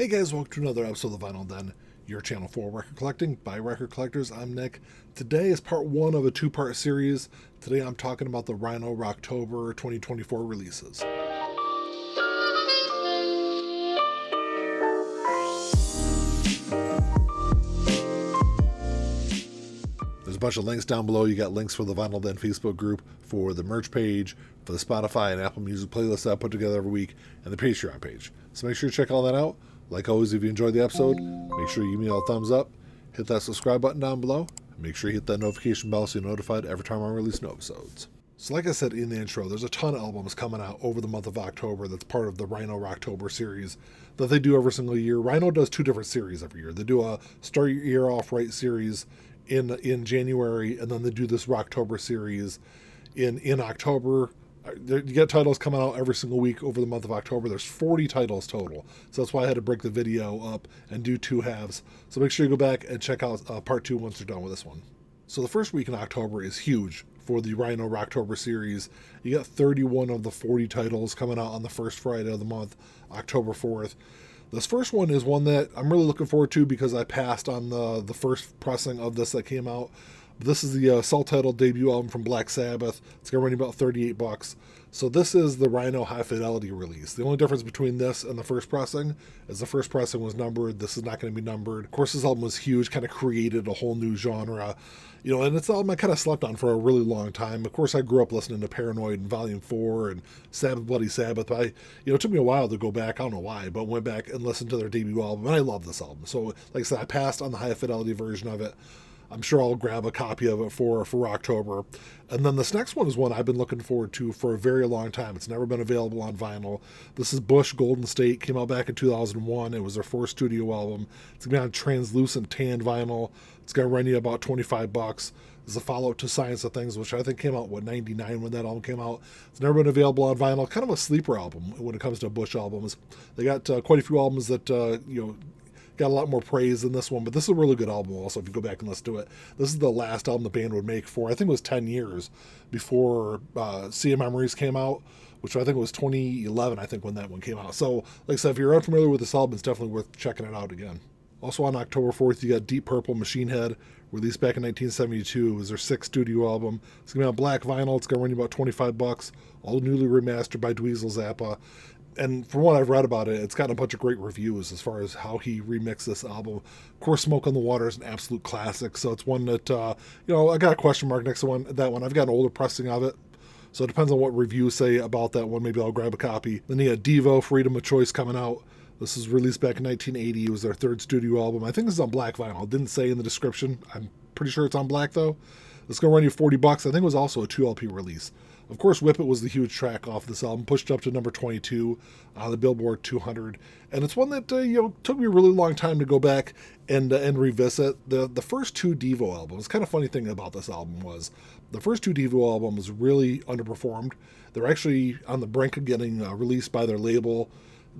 Hey guys, welcome to another episode of the Vinyl Den, your channel for record collecting by record collectors. I'm Nick. Today is part one of a two-part series. Today I'm talking about the Rhino Rocktober 2024 releases. There's a bunch of links down below. You got links for the Vinyl Den Facebook group, for the merch page, for the Spotify and Apple Music playlist that I put together every week, and the Patreon page. So make sure you check all that out. Like always, if you enjoyed the episode, make sure you give me a thumbs up, hit that subscribe button down below, and make sure you hit that notification bell so you're notified every time I release new episodes. So like I said in the intro, there's a ton of albums coming out over the month of October that's part of the Rhino Rocktober series that they do every single year. Rhino does two different series every year. They do a Start Your Year Off Right series in January, and then they do this Rocktober series in October. You get titles coming out every single week over the month of October. There's 40 titles total. So that's why I had to break the video up and do two halves. So make sure you go back and check out part two once you're done with this one. So the first week in October is huge for the Rhino Rocktober series. You got 31 of the 40 titles coming out on the first Friday of the month, October 4th. This first one is one that I'm really looking forward to because I passed on the first pressing of this that came out. This is the self-titled debut album from Black Sabbath. It's going to run you about $38. So this is the Rhino High Fidelity release. The only difference between this and the first pressing is the first pressing was numbered. This is not going to be numbered. Of course, this album was huge, kind of created a whole new genre. You know, and it's an album I kind of slept on for a really long time. Of course, I grew up listening to Paranoid and Volume 4 and Sabbath Bloody Sabbath. But it took me a while to go back. I don't know why, but went back and listened to their debut album, and I love this album. So, like I said, I passed on the High Fidelity version of it. I'm sure I'll grab a copy of it for October. And then this next one is one I've been looking forward to for a very long time. It's never been available on vinyl. This is Bush Golden State. Came out back in 2001. It was their fourth studio album. It's going to be on translucent tanned vinyl. It's going to run you about $25. It's a follow-up to Science of Things, which I think came out, 99 when that album came out. It's never been available on vinyl. Kind of a sleeper album when it comes to Bush albums. They got quite a few albums that, got a lot more praise than this one, but this is a really good album also if you go back and listen to it. This is the last album the band would make for, I think it was 10 years before Sea of Memories came out, which I think was 2011, I think, when that one came out. So, like I said, if you're unfamiliar with this album, it's definitely worth checking it out again. Also on October 4th, you got Deep Purple Machine Head, released back in 1972. It was their sixth studio album. It's going to be on black vinyl. It's going to run you about $25, all newly remastered by Dweezil Zappa. And from what I've read about it, it's gotten a bunch of great reviews as far as how he remixed this album. Of course, Smoke on the Water is an absolute classic, so it's one that, I got a question mark next to that one. I've got an older pressing of it, so it depends on what reviews say about that one. Maybe I'll grab a copy. Then you got Devo, Freedom of Choice coming out. This was released back in 1980. It was their third studio album. I think this is on black vinyl. It didn't say in the description. I'm pretty sure it's on black, though. It's going to run you $40. I think it was also a 2 LP release. Of course, Whip It was the huge track off this album, pushed up to number 22 on the Billboard 200. And it's one that, took me a really long time to go back and revisit. The first two Devo albums, kind of funny thing about this album was the first two Devo albums really underperformed. They were actually on the brink of getting released by their label.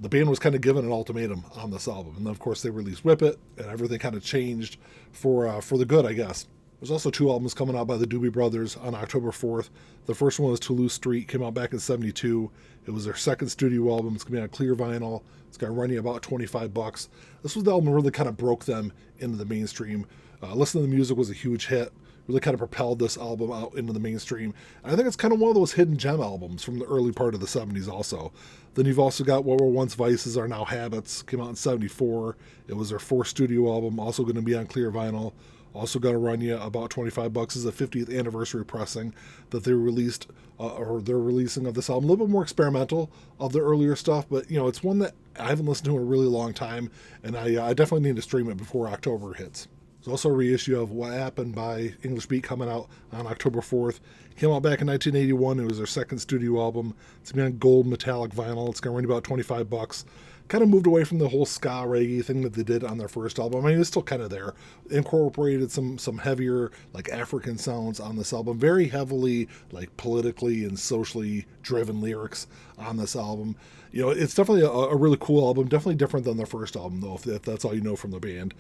The band was kind of given an ultimatum on this album. And then, of course, they released Whip It, and everything kind of changed for the good, I guess. There's also two albums coming out by the Doobie Brothers on October 4th. The first one was Toulouse Street, came out back in 72. It was their second studio album. It's going to be on clear vinyl. It's going to run you about $25. This was the album that really kind of broke them into the mainstream. Listening to the music was a huge hit. Really kind of propelled this album out into the mainstream. And I think it's kind of one of those hidden gem albums from the early part of the 70s also. Then you've also got What Were Once Vices Are Now Habits. Came out in 74. It was their fourth studio album. Also going to be on clear vinyl. Also going to run you about $25. This is a 50th anniversary pressing that they released, or they're releasing of this album. A little bit more experimental of the earlier stuff, but it's one that I haven't listened to in a really long time, and I definitely need to stream it before October hits. There's also a reissue of What Happened by English Beat coming out on October 4th. It came out back in 1981. It was their second studio album. It's going to be on gold metallic vinyl. It's going to run you about $25. Kind of moved away from the whole ska reggae thing that they did on their first album. I mean, it's still kind of there. Incorporated some heavier, like, African sounds on this album. Very heavily, like, politically and socially driven lyrics on this album. It's definitely a really cool album. Definitely different than their first album, though, if that's all you know from the band.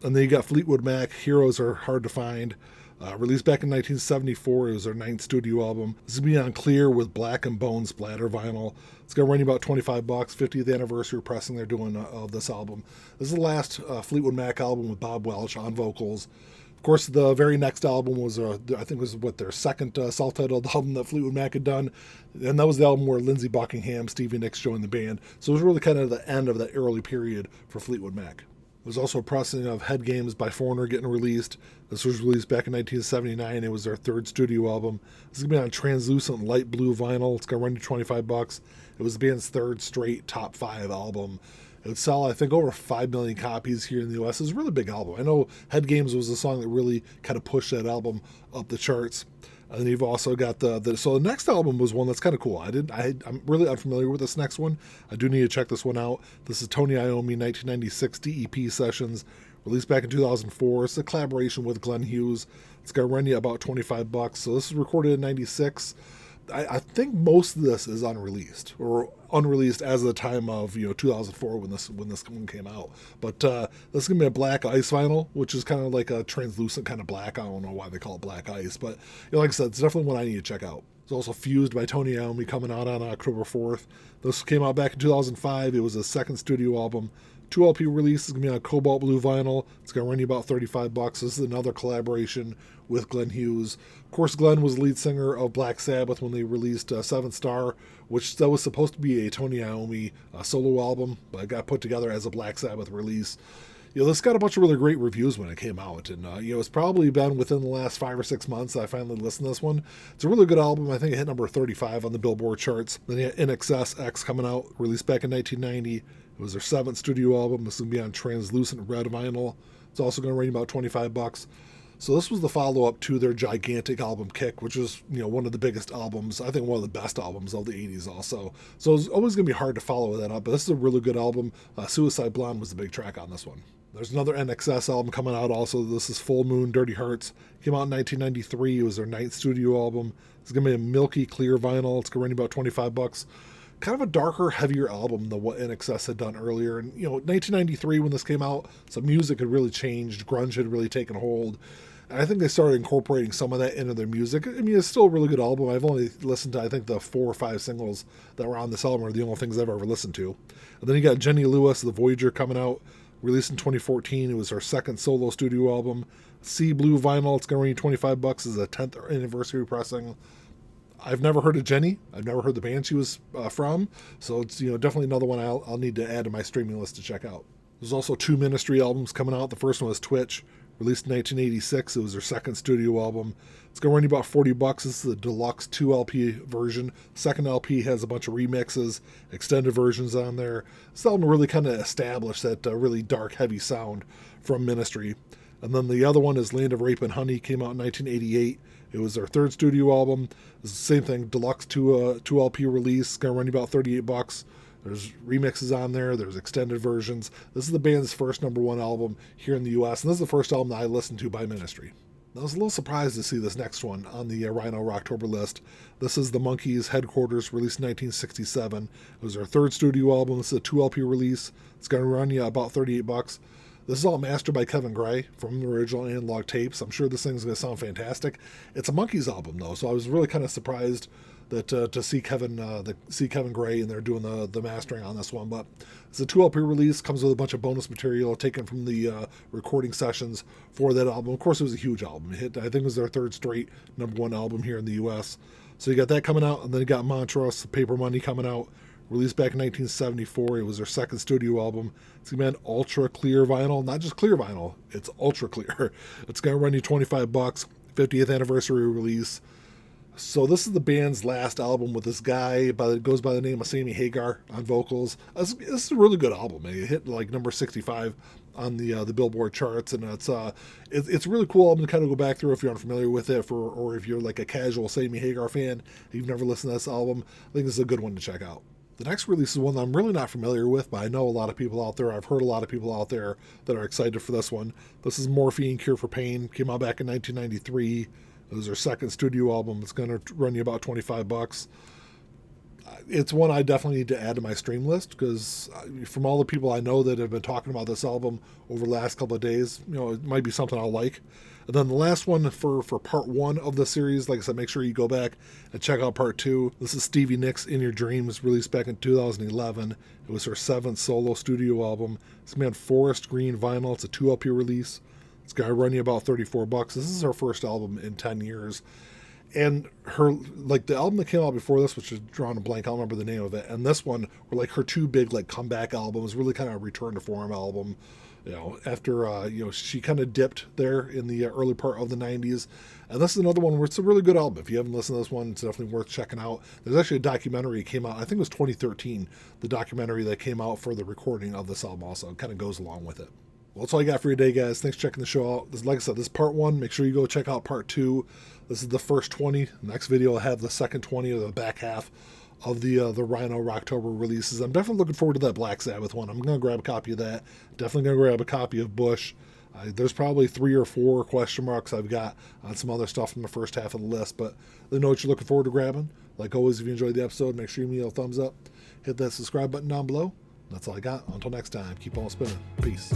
And then you got Fleetwood Mac. Heroes Are Hard to Find. Released back in 1974, it was their 9th studio album. This is going to be on clear with black and bone splatter vinyl. It's going to run you about $25. 50th anniversary pressing they're doing of this album. This is the last Fleetwood Mac album with Bob Welch on vocals. Of course, the very next album was, I think, was their second self-titled album that Fleetwood Mac had done, and that was the album where Lindsey Buckingham, Stevie Nicks joined the band. So it was really kind of the end of that early period for Fleetwood Mac. There was also a pressing of Head Games by Foreigner getting released. This was released back in 1979. It was their 3rd studio album. This is going to be on translucent light blue vinyl. It's going to run you $25. It was the band's 3rd straight top 5 album. It would sell, I think, over 5 million copies here in the U.S. It was a really big album. I know Head Games was the song that really kind of pushed that album up the charts. And then you've also got so the next album was one that's kind of cool. I'm really unfamiliar with this next one. I do need to check this one out. This is Tony Iommi 1996 DEP Sessions, released back in 2004. It's a collaboration with Glenn Hughes. It's going to run you about $25. So this is recorded in 96. I think most of this is unreleased as of the time of 2004 when this one came out. But this is gonna be a black ice vinyl, which is kind of like a translucent kind of black. I don't know why they call it black ice, but like I said, it's definitely one I need to check out. It's also Fused by Tony Iommi coming out on October 4th. This came out back in 2005. It was his 2nd studio album. 2 LP release. Is going to be on cobalt blue vinyl. It's going to run you about $35. This is another collaboration with Glenn Hughes. Of course, Glenn was the lead singer of Black Sabbath when they released Seventh Star, which that was supposed to be a Tony Iommi solo album, but it got put together as a Black Sabbath release. This got a bunch of really great reviews when it came out, and it's probably been within the last 5 or 6 months that I finally listened to this one. It's a really good album. I think it hit number 35 on the Billboard charts. Then you had INXS X coming out, released back in 1990. It was their 7th studio album. This is going to be on translucent red vinyl. It's also going to run you about $25. So this was the follow-up to their gigantic album Kick, which was one of the biggest albums, I think one of the best albums of the 80s also. So it's always going to be hard to follow that up, but this is a really good album. Suicide Blonde was the big track on this one. There's another INXS album coming out also. This is Full Moon, Dirty Hearts. Came out in 1993. It was their 9th studio album. It's going to be a milky clear vinyl. It's going to run you about $25. Kind of a darker, heavier album than what INXS had done earlier. And 1993 when this came out, some music had really changed. Grunge had really taken hold. And I think they started incorporating some of that into their music. I mean, it's still a really good album. I've only listened to, I think, the 4 or 5 singles that were on this album are the only things I've ever listened to. And then you got Jenny Lewis, The Voyager, coming out, released in 2014. It was her 2nd solo studio album. Sea Blue vinyl. It's going to run you $25. Is a 10th anniversary pressing. I've never heard of Jenny. I've never heard the band she was from. So it's definitely another one I'll need to add to my streaming list to check out. There's also 2 Ministry albums coming out. The first one was Twitch, released in 1986. It was their 2nd studio album. It's going to run you about $40. This is the deluxe 2 LP version. 2nd LP has a bunch of remixes, extended versions on there. This album really kind of established that really dark, heavy sound from Ministry. And then the other one is Land of Rape and Honey, came out in 1988. It was their 3rd studio album. It's the same thing, deluxe 2 LP release. It's going to run you about $38. There's remixes on there. There's extended versions. This is the band's first #1 album here in the U.S., and this is the first album that I listened to by Ministry. I was a little surprised to see this next one on the Rhino Rocktober list. This is The Monkees' Headquarters, released in 1967. It was their 3rd studio album. This is a 2 LP release. It's going to run you about $38. This is all mastered by Kevin Gray from the original analog tapes. I'm sure this thing's going to sound fantastic. It's a Monkees album, though, so I was really kind of surprised that to see Kevin Gray in there doing the mastering on this one. But it's a 2 LP release, comes with a bunch of bonus material taken from the recording sessions for that album. Of course, it was a huge album. It hit, I think it was their 3rd straight #1 album here in the U.S. So you got that coming out, and then you got Montrose, Paper Money coming out, released back in 1974. It was their 2nd studio album. It's going to be an ultra clear vinyl, not just clear vinyl, it's ultra clear. It's going to run you $25, 50th anniversary release. So this is the band's last album with this guy goes by the name of Sammy Hagar on vocals. This is a really good album. It hit like number 65 on the Billboard charts, and it's a really cool album to kind of go back through if you're unfamiliar with it, or if you're like a casual Sammy Hagar fan, you've never listened to this album. I think this is a good one to check out. The next release is one that I'm really not familiar with, but I know a lot of people out there. I've heard a lot of people out there that are excited for this one. This is Morphine, Cure for Pain. Came out back in 1993. It was their 2nd studio album. It's going to run you about $25. It's one I definitely need to add to my stream list, because from all the people I know that have been talking about this album over the last couple of days, it might be something I'll like. And then the last one for part 1 of the series, like I said, make sure you go back and check out part 2. This is Stevie Nicks, In Your Dreams, released back in 2011. It was her 7th solo studio album. It's made on forest green vinyl. It's a 2 LP release. It's going to run you about $34. This is her first album in 10 years. And her, like, the album that came out before this, which is drawing a blank, I don't remember the name of it, and this one were like her 2 big like comeback albums, really kind of a return to form album. After she kind of dipped there in the early part of the 90s. And this is another one where it's a really good album. If you haven't listened to this one, it's definitely worth checking out. There's actually a documentary that came out, I think it was 2013, the documentary that came out for the recording of this album also. It kind of goes along with it. Well, that's all I got for you today, guys. Thanks for checking the show out. Like I said, this is part 1. Make sure you go check out part 2. This is the first 20. Next video will have the second 20, or the back half of the Rhino Rocktober releases. I'm definitely looking forward to that Black Sabbath one. I'm going to grab a copy of that. Definitely going to grab a copy of Bush. There's probably 3 or 4 question marks I've got on some other stuff from the first half of the list, but let me know what you're looking forward to grabbing. Like always, if you enjoyed the episode, make sure you give me a thumbs up. Hit that subscribe button down below. That's all I got. Until next time, keep on spinning. Peace.